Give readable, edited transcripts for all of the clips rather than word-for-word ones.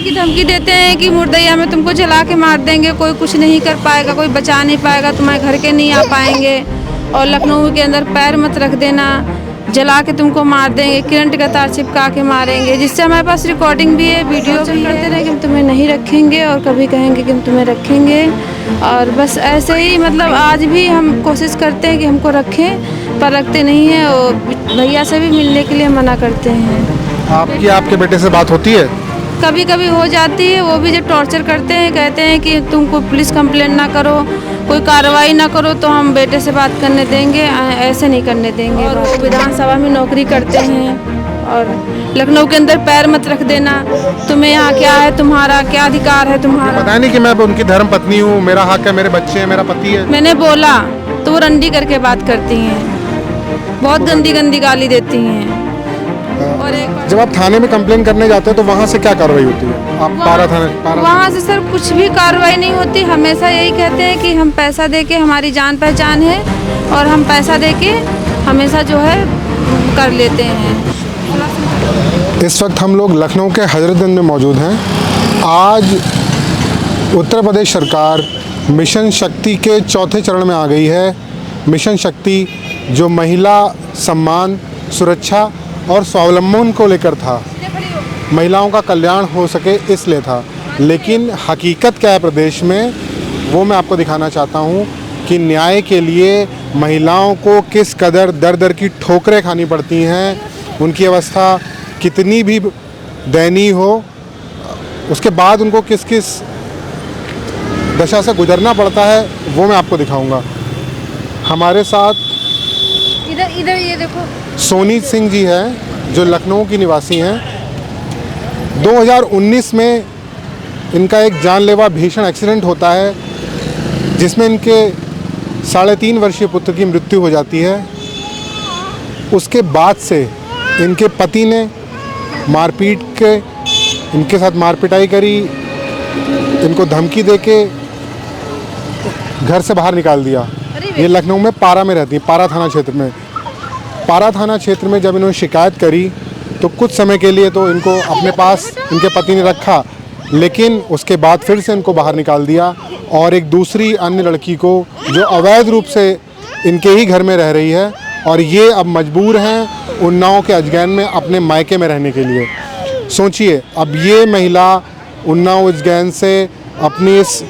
की धमकी देते हैं कि मुर्दैया में तुमको जला के मार देंगे, कोई कुछ नहीं कर पाएगा, कोई बचा नहीं पाएगा, तुम्हारे घर के नहीं आ पाएंगे, और लखनऊ के अंदर पैर मत रख देना, जला के तुमको मार देंगे, करंट का तार चिपका के मारेंगे। जिससे हमारे पास रिकॉर्डिंग भी है, वीडियो भी करते रहे कि हम तुम्हें नहीं रखेंगे और कभी कहेंगे कि हम तुम्हें रखेंगे। और बस ऐसे ही मतलब आज भी हम कोशिश करते हैं कि हमको रखें, पर रखते नहीं हैं, और भैया से भी मिलने के लिए मना करते हैं। आपके बेटे से बात होती है? कभी कभी हो जाती है, वो भी जो टॉर्चर करते हैं, कहते हैं कि तुम कोई पुलिस कंप्लेंट ना करो, कोई कार्रवाई ना करो तो हम बेटे से बात करने देंगे, ऐसे नहीं करने देंगे। और वो विधानसभा में नौकरी करते हैं, और लखनऊ के अंदर पैर मत रख देना, तुम्हें यहाँ क्या है, तुम्हारा क्या अधिकार है तुम्हारा। पता नहीं कि मैं उनकी धर्म पत्नी हूँ, मेरा हक है, मेरे बच्चे हैं, मेरा पति है। मैंने बोला तो वो रंडी करके बात करती हैं, बहुत गंदी गंदी गाली देती हैं। और जब आप थाने में कंप्लेन करने जाते हैं तो वहाँ से क्या कार्रवाई होती है? आप वहाँ से सर कुछ भी कार्रवाई नहीं होती। हमेशा यही कहते हैं कि हम पैसा दे के, हमारी जान पहचान है और हम पैसा दे के हमेशा जो है कर लेते हैं। इस वक्त हम लोग लखनऊ के हजरतगंज में मौजूद हैं। आज उत्तर प्रदेश सरकार मिशन शक्ति के चौथे चरण में आ गई है। मिशन शक्ति जो महिला सम्मान, सुरक्षा और स्वावलंबन को लेकर था, महिलाओं का कल्याण हो सके इसलिए था। लेकिन हकीकत क्या है प्रदेश में, वो मैं आपको दिखाना चाहता हूँ कि न्याय के लिए महिलाओं को किस कदर दर दर की ठोकरें खानी पड़ती हैं, उनकी अवस्था कितनी भी दयनीय हो, उसके बाद उनको किस किस दशा से गुजरना पड़ता है, वो मैं आपको दिखाऊंगा। हमारे साथ इधर ये देखो, सोनी सिंह जी हैं जो लखनऊ की निवासी हैं। 2019 में इनका एक जानलेवा भीषण एक्सीडेंट होता है जिसमें इनके 3.5 वर्षीय पुत्र की मृत्यु हो जाती है। उसके बाद से इनके पति ने इनके साथ मारपिटाई करी, इनको धमकी देके घर से बाहर निकाल दिया। ये लखनऊ में पारा में रहती है, पारा थाना क्षेत्र में। पारा थाना क्षेत्र में जब इन्होंने शिकायत करी तो कुछ समय के लिए तो इनको अपने पास इनके पति ने रखा, लेकिन उसके बाद फिर से इनको बाहर निकाल दिया और एक दूसरी अन्य लड़की को जो अवैध रूप से इनके ही घर में रह रही है, और ये अब मजबूर हैं उन्नाव के अजगैन में अपने मायके में रहने के लिए। सोचिए, अब ये महिला उन्नाव अजगैन से अपनी इस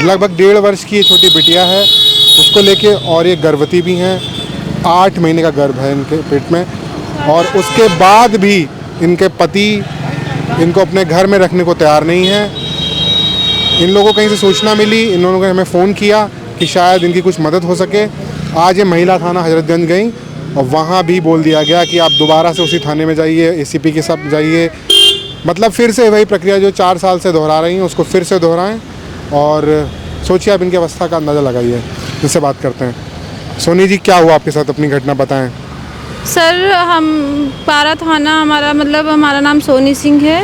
लगभग 1.5 वर्ष की छोटी बिटिया है उसको लेके, और ये गर्भवती भी हैं, 8 महीने का गर्भ है इनके पेट में, और उसके बाद भी इनके पति इनको अपने घर में रखने को तैयार नहीं है। इन लोगों को कहीं से सूचना मिली, इन लोगों ने हमें फ़ोन किया कि शायद इनकी कुछ मदद हो सके। आज ये महिला थाना हजरतगंज गई और वहाँ भी बोल दिया गया कि आप दोबारा से उसी थाने में जाइए, एसीपी के साथ जाइए। मतलब फिर से वही प्रक्रिया जो 4 साल से दोहरा रही हैं उसको फिर से दोहराएं। और सोचिए, आप इनकी अवस्था का अंदाज़ा लगाइए। इनसे बात करते हैं। सोनी जी, क्या हुआ आपके साथ, अपनी घटना बताएं। सर, हम पारा थाना, हमारा नाम सोनी सिंह है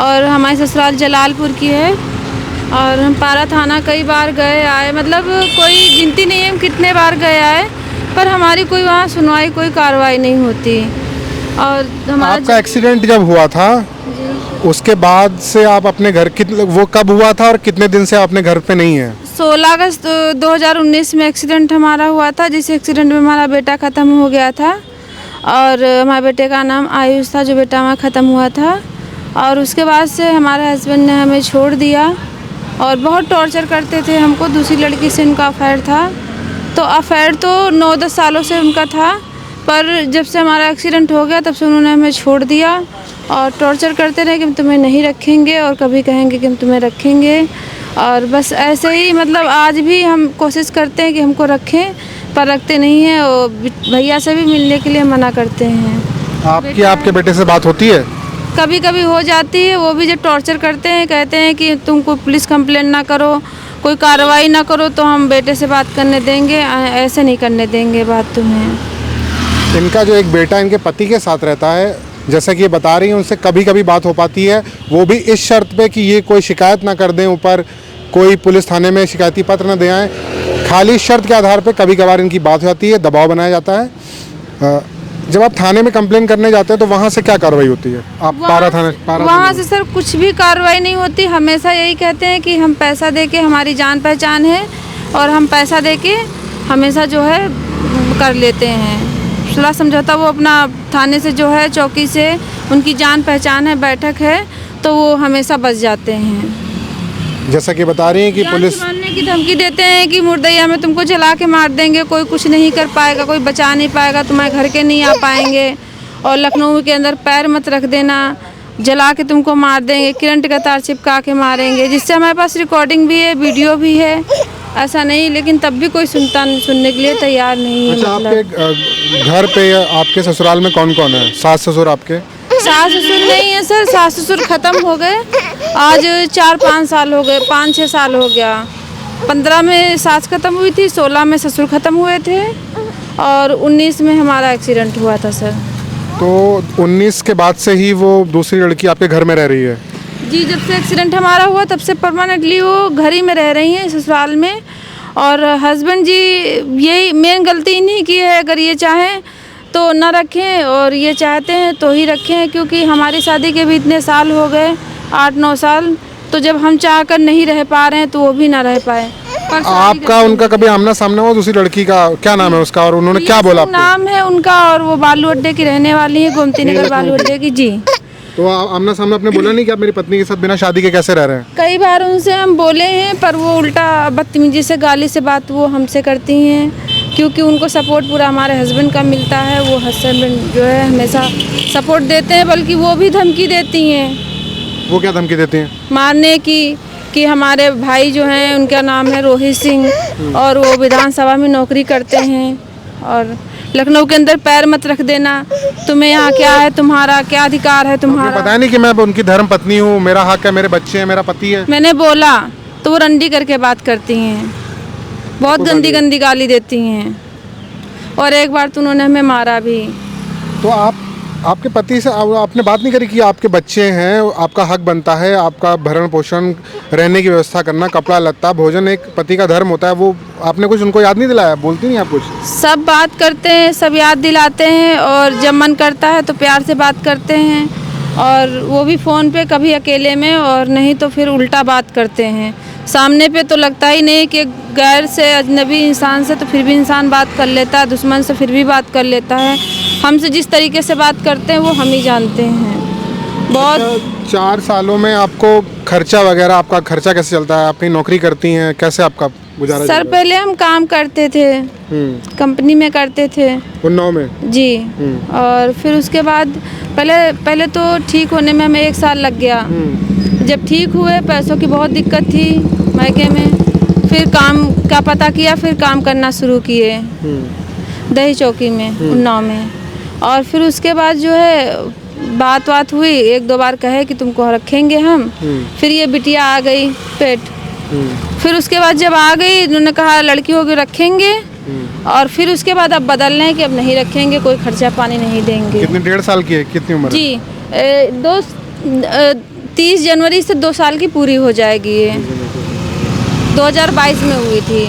और हमारी ससुराल जलालपुर की है, और हम पारा थाना कई बार गए आए, मतलब कोई गिनती नहीं है हम कितने बार गए आए, पर हमारी कोई वहाँ सुनवाई, कोई कार्रवाई नहीं होती। और हमारा आपका एक्सीडेंट जब हुआ था उसके बाद से आप अपने घर, वो कब हुआ था और कितने दिन से आप अपने घर पे नहीं हैं? 16 अगस्त 2019 में एक्सीडेंट हमारा हुआ था, जिस एक्सीडेंट में हमारा बेटा ख़त्म हो गया था, और हमारे बेटे का नाम आयुष था, जो बेटा हमारा ख़त्म हुआ था। और उसके बाद से हमारे हस्बैंड ने हमें छोड़ दिया और बहुत टॉर्चर करते थे हमको। दूसरी लड़की से उनका अफेयर था, तो अफेयर तो 9-10 सालों से उनका था, पर जब से हमारा एक्सीडेंट हो गया तब से उन्होंने हमें छोड़ दिया और टॉर्चर करते रहे कि हम तुम्हें नहीं रखेंगे और कभी कहेंगे कि हम तुम्हें रखेंगे। और बस ऐसे ही मतलब आज भी हम कोशिश करते हैं कि हमको रखें, पर रखते नहीं हैं, और भैया से भी मिलने के लिए मना करते हैं। आपके बेटे से बात होती है? कभी कभी हो जाती है, वो भी जो टॉर्चर करते हैं, कहते हैं कि तुम कोई पुलिस कंप्लेंट ना करो, कोई कार्रवाई ना करो तो हम बेटे से बात करने देंगे, ऐसे नहीं करने देंगे बात तुम्हें। इनका जो एक बेटा इनके पति के साथ रहता है, जैसा कि ये बता रही हैं, उनसे कभी कभी बात हो पाती है, वो भी इस शर्त पे कि ये कोई शिकायत ना कर दें, ऊपर कोई पुलिस थाने में शिकायती पत्र ना दे आएँ। खाली शर्त के आधार पे कभी कभार इनकी बात हो जाती है, दबाव बनाया जाता है। जब आप थाने में कंप्लेन करने जाते हैं तो वहाँ से क्या कार्रवाई होती है? आप वहाँ से सर कुछ भी कार्रवाई नहीं होती। हमेशा यही कहते हैं कि हम पैसा दे के, हमारी जान पहचान है और हम पैसा दे के हमेशा जो है कर लेते हैं सुलह समझौता। वो अपना थाने से जो है, चौकी से उनकी जान पहचान है, बैठक है, तो वो हमेशा बच जाते हैं। जैसा कि बता रही हैं कि पुलिस मारने की धमकी देते हैं कि मुर्दैया में तुमको जला के मार देंगे, कोई कुछ नहीं कर पाएगा, कोई बचा नहीं पाएगा, तुम्हारे घर के नहीं आ पाएंगे, और लखनऊ के अंदर पैर मत रख देना, जला के तुमको मार देंगे, करंट का तार चिपका के मारेंगे, जिससे हमारे पास रिकॉर्डिंग भी है, वीडियो भी है। ऐसा नहीं, लेकिन तब भी कोई सुनने के लिए तैयार नहीं है। अच्छा, आपके घर पे या आपके ससुराल में कौन कौन है? सास ससुर आपके? सास ससुर नहीं है सर, सास ससुर ख़त्म हो गए। आज 4-5 साल हो गए, 5-6 साल हो गया। 15 में सास ख़त्म हुई थी, 16 में ससुर ख़त्म हुए थे और 19 में हमारा एक्सीडेंट हुआ था सर। तो 19 के बाद से ही वो दूसरी लड़की आपके घर में रह रही है? जी, जब से एक्सीडेंट हमारा हुआ तब से परमानेंटली वो घर ही में रह रही हैं, ससुराल में। और हस्बैंड जी यही मेन गलती इन्हीं की है। अगर ये चाहें तो ना रखें और ये चाहते हैं तो ही रखें, क्योंकि हमारी शादी के भी इतने साल हो गए, 8-9 साल। तो जब हम चाह कर नहीं रह पा रहे हैं तो वो भी ना रह पाए। आपका उनका कभी आमना सामना हुआ? दूसरी लड़की का क्या नाम है उसका, और उन्होंने क्या बोला आपको? नाम है उनका, और वो बालू अड्डे की रहने वाली है, गोमती नगर बालू अड्डे की। जी। तो आमना सामना आपने बोला नहीं कि आप मेरी पत्नी के साथ बिना शादी के कैसे रह रहे हैं? कई बार उनसे हम बोले हैं, पर वो उल्टा बदतमीजी से, गाली से बात वो हमसे करती हैं, क्योंकि उनको सपोर्ट पूरा हमारे हस्बैंड का मिलता है। वो हस्बैंड जो है हमेशा सपोर्ट देते हैं, बल्कि वो भी धमकी देती हैं। वो क्या धमकी देती हैं? मारने की, कि हमारे भाई जो हैं उनका नाम है रोहित सिंह, और वो विधानसभा में नौकरी करते हैं, और लखनऊ के अंदर पैर मत रख देना, तुम्हें यहाँ क्या है, तुम्हारा क्या अधिकार है तुम्हारा। पता नहीं कि मैं उनकी धर्म पत्नी हूँ, मेरा हक है, मेरे बच्चे हैं, मेरा पति है। मैंने बोला तो वो रंडी करके बात करती हैं, बहुत गंदी गंदी गाली देती हैं, और एक बार तो उन्होंने हमें मारा भी। तो आपके पति से आपने बात नहीं करी कि आपके बच्चे हैं, आपका हक बनता है, आपका भरण पोषण, रहने की व्यवस्था करना, कपड़ा लत्ता, भोजन एक पति का धर्म होता है, वो आपने कुछ उनको याद नहीं दिलाया? बोलती नहीं आप कुछ? सब बात करते हैं, सब याद दिलाते हैं, और जब मन करता है तो प्यार से बात करते हैं, और वो भी फ़ोन पे, कभी अकेले में, और नहीं तो फिर उल्टा बात करते हैं। सामने पे तो लगता ही नहीं कि गैर से, अजनबी इंसान से तो फिर भी इंसान बात कर लेता है, दुश्मन से फिर भी बात कर लेता है। हमसे जिस तरीके से बात करते हैं वो हम ही जानते हैं। बहुत 4 सालों में आपको खर्चा वगैरह, आपका खर्चा कैसे चलता है? अपनी नौकरी करती हैं, कैसे आपका गुजारा? सर पहले हम काम करते थे, कंपनी में करते थे उन्नाव में। जी। और फिर उसके बाद पहले तो ठीक होने में हमें 1 साल लग गया। जब ठीक हुए, पैसों की बहुत दिक्कत थी मायके में, फिर काम का पता किया, फिर काम करना शुरू किए दही चौकी में, उन्नाव में। और फिर उसके बाद जो है बात हुई, 1-2 बार कहे कि तुमको रखेंगे हम। फिर ये बिटिया आ गई पेट। फिर उसके बाद जब आ गई, उन्होंने कहा लड़की होगी रखेंगे, और फिर उसके बाद अब बदल रहे हैं कि अब नहीं रखेंगे, कोई खर्चा पानी नहीं देंगे। कितनी 1.5 साल की है? कितनी उम्र? जी 30 जनवरी से 2 साल की पूरी हो जाएगी। ये 2022 में हुई थी।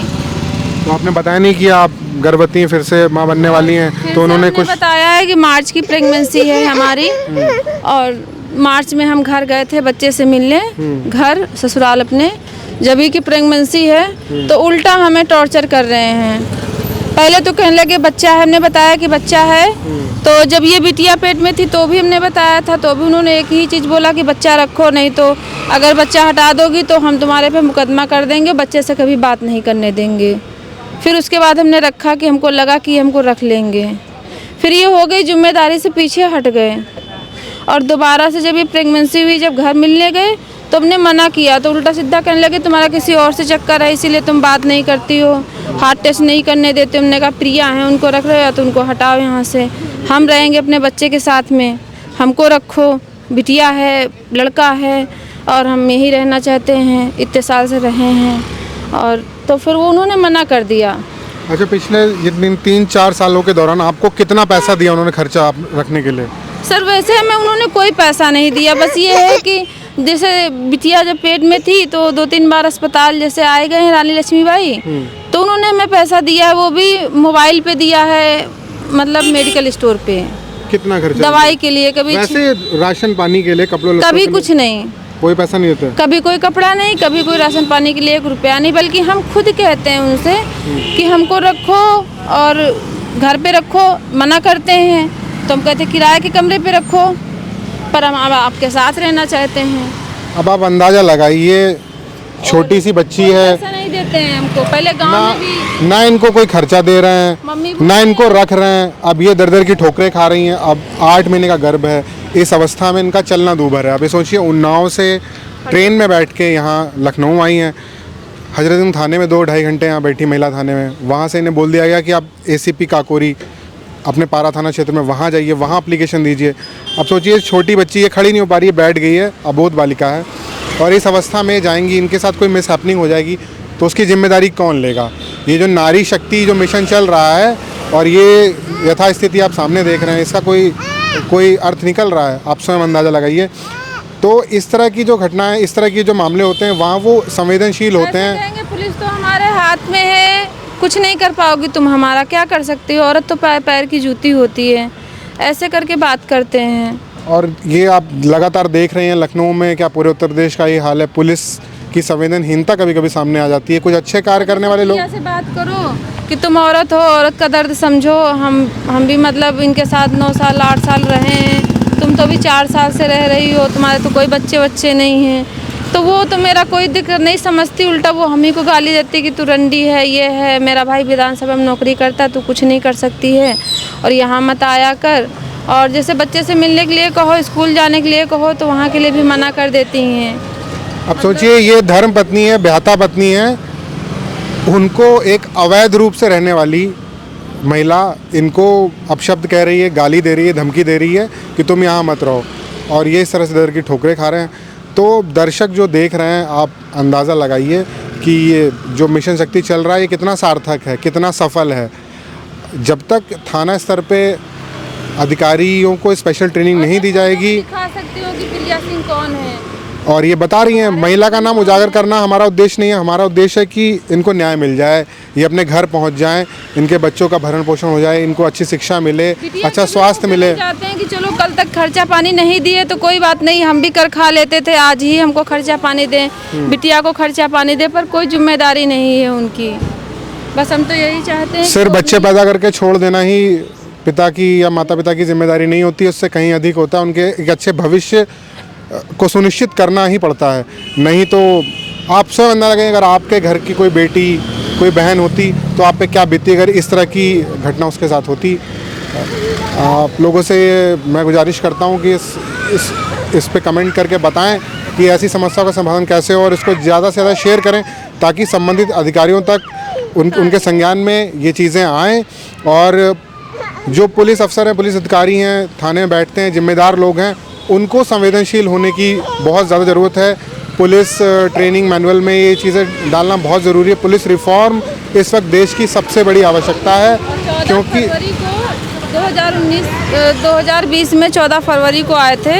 तो आपने बताया नहीं कि आप गर्भवती हैं, फिर से माँ बनने वाली हैं? तो उन्होंने कुछ बताया है कि मार्च की प्रेगनेंसी है हमारी, और मार्च में हम घर गए थे बच्चे से मिलने, घर ससुराल अपने, जब ही की प्रेगनेंसी है, तो उल्टा हमें टॉर्चर कर रहे हैं। पहले तो कहने लगे बच्चा है, हमने बताया कि बच्चा है। तो जब ये बिटिया पेट में थी तो भी हमने बताया था, तो भी उन्होंने एक ही चीज़ बोला कि बच्चा रखो, नहीं तो अगर बच्चा हटा दोगी तो हम तुम्हारे पे मुकदमा कर देंगे, बच्चे से कभी बात नहीं करने देंगे। फिर उसके बाद हमने रखा कि हमको लगा कि हमको रख लेंगे। फिर ये हो गई, जिम्मेदारी से पीछे हट गए, और दोबारा से जब ये प्रेगनेंसी हुई, जब घर मिलने गए तो हमने मना किया, तो उल्टा सीधा कहने लगे तुम्हारा किसी और से चक्कर है, इसीलिए तुम बात नहीं करती हो, हार्ट टेस्ट नहीं करने देते। हमने कहा प्रिया हैं, उनको रख रहे हो तो उनको हटाओ यहाँ से, हम रहेंगे अपने बच्चे के साथ में, हमको रखो, बिटिया है, लड़का है, और हम यहीं रहना चाहते हैं, इतने साल से रहे हैं। और तो फिर वो उन्होंने मना कर दिया। अच्छा, पिछले जितने 3-4 सालों के दौरान आपको कितना पैसा दिया उन्होंने खर्चा आप रखने के लिए? सर वैसे हमें उन्होंने कोई पैसा नहीं दिया, बस ये है कि जैसे बिटिया जब पेट में थी तो 2-3 बार अस्पताल जैसे आए गए हैं रानी लक्ष्मीबाई, तो उन्होंने हमें पैसा दिया है, वो भी मोबाइल पे दिया है, मतलब मेडिकल स्टोर पे, कितना खर्चा? दवाई के लिए, कभी वैसे राशन पानी के लिए, कपड़ों लत्तों कभी के लिए कुछ नहीं, कोई पैसा नहीं देते? कभी कोई कपड़ा नहीं, कभी कोई राशन पानी के लिए 1 रुपया नहीं, बल्कि हम खुद कहते हैं उनसे कि हमको रखो और घर पे रखो, मना करते हैं तो हम कहते हैं किराए के कमरे पे रखो, पर हम अब आपके साथ रहना चाहते हैं। अब आप अंदाज़ा लगाइए, छोटी सी बच्ची है, पैसा नहीं देते हैं हमको, पहले गांव ना में भी ना इनको कोई खर्चा दे रहे हैं, मम्मी ना इनको रख रहे हैं। अब ये दर दर की ठोकरें खा रही हैं। अब 8 महीने का गर्भ है, इस अवस्था में इनका चलना दूभर है। अब ये सोचिए, उन्नाव से ट्रेन में बैठ के यहाँ लखनऊ आई हैं, हजरतगंज थाने में 2-2.5 घंटे यहाँ बैठी, महिला थाने में। वहाँ से इन्हें बोल दिया गया कि आप ACP काकोरी अपने पारा थाना क्षेत्र में वहाँ जाइए, वहाँ एप्लीकेशन दीजिए। अब सोचिए, छोटी बच्ची ये खड़ी नहीं हो पा रही है, बैठ गई है, अबोध बालिका है, और इस अवस्था में जाएंगी, इनके साथ कोई मिसहैपनिंग हो जाएगी तो उसकी जिम्मेदारी कौन लेगा? ये जो नारी शक्ति जो मिशन चल रहा है और ये यथास्थिति आप सामने देख रहे हैं, इसका कोई अर्थ निकल रहा है? आप स्वयं अंदाज़ा लगाइए। तो इस तरह की जो घटनाएं, इस तरह की जो मामले होते हैं, वहाँ वो संवेदनशील होते हैं। कहेंगे पुलिस तो हमारे हाथ में है, कुछ नहीं कर पाओगी तुम, हमारा क्या कर सकती हो, औरत तो पैर की जूती होती है, ऐसे करके बात करते हैं। और ये आप लगातार देख रहे हैं लखनऊ में, क्या पूरे उत्तर प्रदेश का ये हाल है। पुलिस की संवेदनहीनता कभी कभी सामने आ जाती है। कुछ अच्छे कार्य करने वाले लोग, ऐसे बात करो कि तुम औरत हो, औरत का दर्द समझो। हम भी मतलब इनके साथ 9 साल 8 साल रहे हैं, तुम तो भी 4 साल से रह रही हो, तुम्हारे तो कोई बच्चे नहीं हैं, तो वो तो मेरा कोई दिक्कत नहीं समझती, उल्टा वो हम ही को गाली देती कि तू रंडी है, ये है, मेरा भाई विधानसभा में नौकरी करता, तू कुछ नहीं कर सकती है और यहाँ मत आया कर। और जैसे बच्चे से मिलने के लिए कहो, स्कूल जाने के लिए कहो, तो वहाँ के लिए भी मना कर देती हैं। अब सोचिए, ये धर्म पत्नी है, ब्याहता पत्नी है, उनको एक अवैध रूप से रहने वाली महिला इनको अपशब्द कह रही है, गाली दे रही है, धमकी दे रही है कि तुम यहाँ मत रहो, और ये इस तरह से दर की ठोकरें खा रहे हैं। तो दर्शक जो देख रहे हैं, आप अंदाज़ा लगाइए कि ये जो मिशन शक्ति चल रहा है ये कितना सार्थक है, कितना सफल है। जब तक थाना स्तर पे अधिकारियों को स्पेशल ट्रेनिंग नहीं दी जाएगी। दिखा सकती हो कि प्रिया सिंह कौन है, और ये बता रही हैं, महिला का नाम उजागर करना हमारा उद्देश्य नहीं है, हमारा उद्देश्य है कि इनको न्याय मिल जाए, ये अपने घर पहुंच जाएं, इनके बच्चों का भरण पोषण हो जाए, इनको अच्छी शिक्षा मिले, अच्छा स्वास्थ्य मिले। चाहते हैं कि चलो कल तक खर्चा पानी नहीं दिए तो कोई बात नहीं, हम भी कर खा लेते थे, आज ही हमको खर्चा पानी दें, बिटिया को खर्चा पानी दे, पर कोई जिम्मेदारी नहीं है उनकी। बस हम तो यही चाहते हैं, सिर्फ बच्चे पैदा करके छोड़ देना ही पिता की या माता पिता की जिम्मेदारी नहीं होती, उससे कहीं अधिक होता है। उनके एक अच्छे भविष्य को सुनिश्चित करना ही पड़ता है। नहीं तो आप स्वयं अंदाजा लगाइए, अगर आपके घर की कोई बेटी, कोई बहन होती तो आप पे क्या बीती अगर इस तरह की घटना उसके साथ होती। आप लोगों से मैं गुजारिश करता हूँ कि इस पे कमेंट करके बताएं कि ऐसी समस्याओं का समाधान कैसे हो, और इसको ज़्यादा से ज़्यादा शेयर करें ताकि संबंधित अधिकारियों तक उनके संज्ञान में ये चीज़ें आएँ। और जो पुलिस अफसर हैं, पुलिस अधिकारी हैं, थाने में बैठते हैं, जिम्मेदार लोग हैं, उनको संवेदनशील होने की बहुत ज़्यादा ज़रूरत है। पुलिस ट्रेनिंग मैनुअल में ये चीज़ें डालना बहुत ज़रूरी है। पुलिस रिफॉर्म इस वक्त देश की सबसे बड़ी आवश्यकता है, क्योंकि 2020 में 14 फरवरी को आए थे,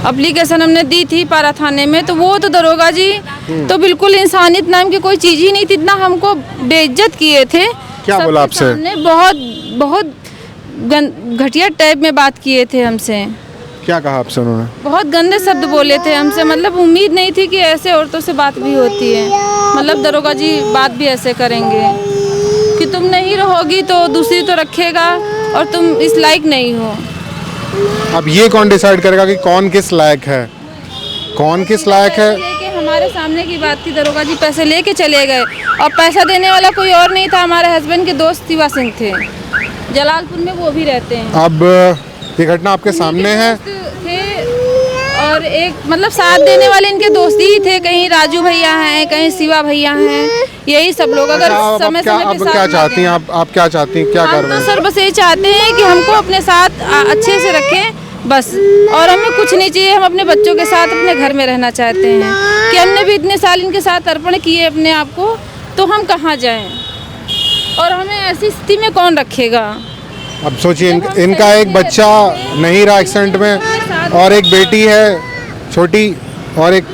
एप्लीकेशन हमने दी थी पारा थाने में, तो वो तो दरोगा जी तो बिल्कुल इंसानियत नाम की कोई चीज़ ही नहीं थी, इतना हमको बेइज्जत किए थे। क्या बोला आपसे? बहुत घटिया टाइप में बात किए थे हमसे। क्या कहा आपसे उन्होंने? बहुत गंदे शब्द बोले थे हमसे, मतलब उम्मीद नहीं थी कि ऐसे औरतों से बात भी होती है। मतलब दरोगा जी बात भी ऐसे करेंगे कि तुम नहीं रहोगी तो दूसरी तो रखेगा और तुम इस लायक नहीं हो। अब ये कौन डिसाइड करेगा कि कौन किस लायक है, कौन किस लायक है? हमारे सामने की बात थी, दरोगा जी पैसे लेके चले गए और पैसा देने वाला कोई और नहीं था, हमारे हस्बैंड के दोस्त शिवा सिंह थे, जलालपुर में वो भी रहते हैं। अब ये घटना आपके सामने है। थे और एक मतलब साथ देने वाले इनके दोस्त ही थे, कहीं राजू भैया हैं, कहीं शिवा भैया हैं, यही सब लोग। अगर समय समय पे साथ क्या चाहती हैं आप क्या चाहती हैं, क्या कर रहे हैं? सर बस यही चाहते हैं कि हमको अपने साथ अच्छे से रखें बस, और हमें कुछ नहीं चाहिए। हम अपने बच्चों के साथ अपने घर में रहना चाहते हैं कि हमने भी इतने साल इनके साथ अर्पण किए अपने आप को, तो हम कहाँ जाएं और हमें ऐसी स्थिति में कौन रखेगा। अब सोचिए, इनका एक बच्चा नहीं रहा एक्सीडेंट में, और एक बेटी है छोटी, और एक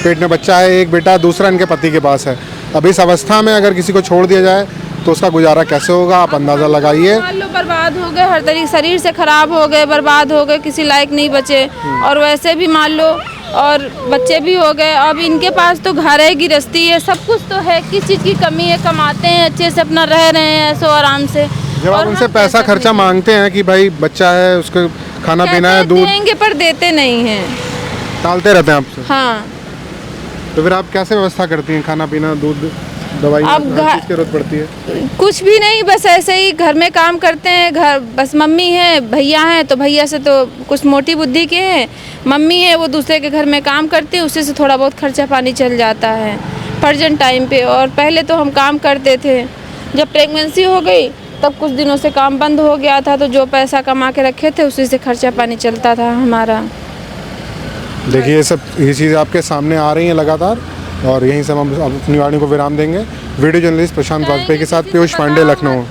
पेट में बच्चा है, एक बेटा, दूसरा इनके पति के पास है। अब इस अवस्था में अगर किसी को छोड़ दिया जाए तो उसका गुजारा कैसे होगा, आप अंदाज़ा लगाइए। बर्बाद हो गए, हर तरीके शरीर से खराब हो गए, बर्बाद हो गए, किसी लायक नहीं बचे। और वैसे भी मान लो, और बच्चे भी हो गए। अब इनके पास तो घर है, गृहस्थी है, सब कुछ तो है, किस चीज़ की कमी है? कमाते हैं, अच्छे से अपना रह रहे हैं ऐसो आराम से। जब आप और उनसे हम पैसा कैसे खर्चा दें? मांगते हैं कि भाई बच्चा है, उसको खाना पीना है, कहते दूध देंगे पर देते नहीं हैं। टालते रहते हैं आपसे। हाँ, तो फिर आप कैसे व्यवस्था करती हैं? खाना पीना, दूध, दवाई, अब हर घर- चीज़ की जरूरत पड़ती है। कुछ भी नहीं, बस ऐसे ही घर में काम करते हैं। घर बस मम्मी है, भैया हैं, तो भैया से तो कुछ मोटी बुद्धि के हैं। मम्मी है, वो दूसरे के घर में काम करती है, उससे से थोड़ा बहुत खर्चा पानी चल जाता है प्रेजेंट टाइम पे। और पहले तो हम काम करते थे, जब प्रेगनेंसी हो गई तब कुछ दिनों से काम बंद हो गया था, तो जो पैसा कमा के रखे थे उसी से खर्चा पानी चलता था हमारा। देखिए ये चीज़ आपके सामने आ रही हैं लगातार, और यहीं से हम अपनी वाणी को विराम देंगे। वीडियो जर्नलिस्ट प्रशांत वाजपेयी के साथ पीयूष पांडे, लखनऊ।